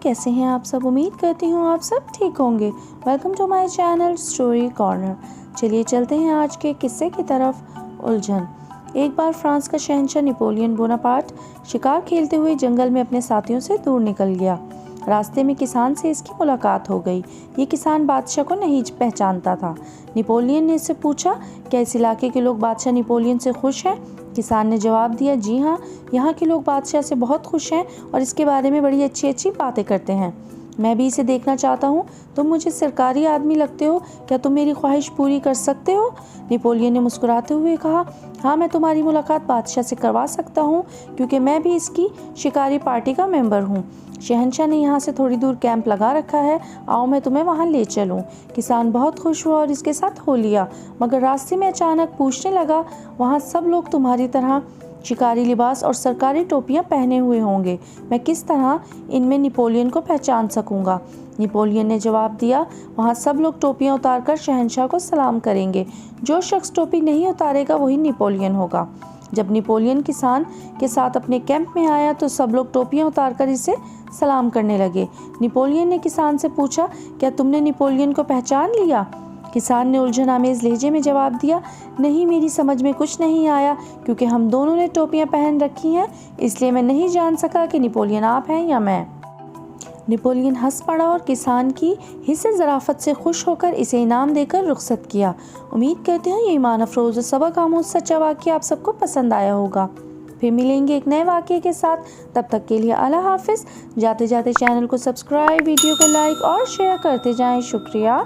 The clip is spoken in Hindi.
कैसे हैं आप सब। उम्मीद करती हूँ आप सब ठीक होंगे। Welcome to my channel story corner. चलिए चलते हैं आज के किस्से की तरफ। उलझन। एक बार फ्रांस का शहंशाह नेपोलियन बोनापार्ट शिकार खेलते हुए जंगल में अपने साथियों से दूर निकल गया। रास्ते में किसान से इसकी मुलाकात हो गई। ये किसान बादशाह को नहीं पहचानता था। नेपोलियन ने इससे पूछा, क्या इस इलाके के लोग बादशाह नेपोलियन से खुश हैं? किसान ने जवाब दिया, जी हाँ, यहाँ के लोग बादशाह से बहुत खुश हैं और इसके बारे में बड़ी अच्छी अच्छी बातें करते हैं। मैं भी इसे देखना चाहता हूँ। तुम मुझे सरकारी आदमी लगते हो, क्या तुम मेरी ख्वाहिश पूरी कर सकते हो? नेपोलियन ने मुस्कुराते हुए कहा, हाँ, मैं तुम्हारी मुलाकात बादशाह से करवा सकता हूँ, क्योंकि मैं भी इसकी शिकारी पार्टी का मेंबर हूँ। शहंशाह ने यहाँ से थोड़ी दूर कैंप लगा रखा है, आओ मैं तुम्हें वहाँ ले चलूँ। किसान बहुत खुश हुआ और इसके साथ हो लिया, मगर रास्ते में अचानक पूछने लगा, वहाँ सब लोग तुम्हारी तरह शिकारी लिबास और सरकारी टोपियाँ पहने हुए होंगे, मैं किस तरह इनमें नेपोलियन को पहचान सकूँगा? नेपोलियन ने जवाब दिया, वहाँ सब लोग टोपियाँ उतारकर शहंशाह को सलाम करेंगे। जो शख्स टोपी नहीं उतारेगा वही नेपोलियन होगा। जब नेपोलियन किसान के साथ अपने कैंप में आया तो सब लोग टोपियाँ उतारकर इसे सलाम करने लगे। नेपोलियन ने किसान से पूछा, क्या तुमने नेपोलियन को पहचान लिया? किसान ने उलझन आमेज लहजे में जवाब दिया, नहीं, मेरी समझ में कुछ नहीं आया, क्योंकि हम दोनों ने टोपियां पहन रखी हैं, इसलिए मैं नहीं जान सका कि नेपोलियन आप हैं या मैं। नेपोलियन हंस पड़ा और किसान की हिस्से ज़राफ़त से खुश होकर इसे इनाम देकर रुखसत किया। उम्मीद करते हैं ये ईमान अफरोज़ और सबक आमूज़ सच्चा वाक़या आप सबको पसंद आया होगा। फिर मिलेंगे एक नए वाक़ये के साथ, तब तक के लिए अल्लाह हाफ़िज़। जाते जाते चैनल को सब्सक्राइब, वीडियो को लाइक और शेयर करते जाएं। शुक्रिया।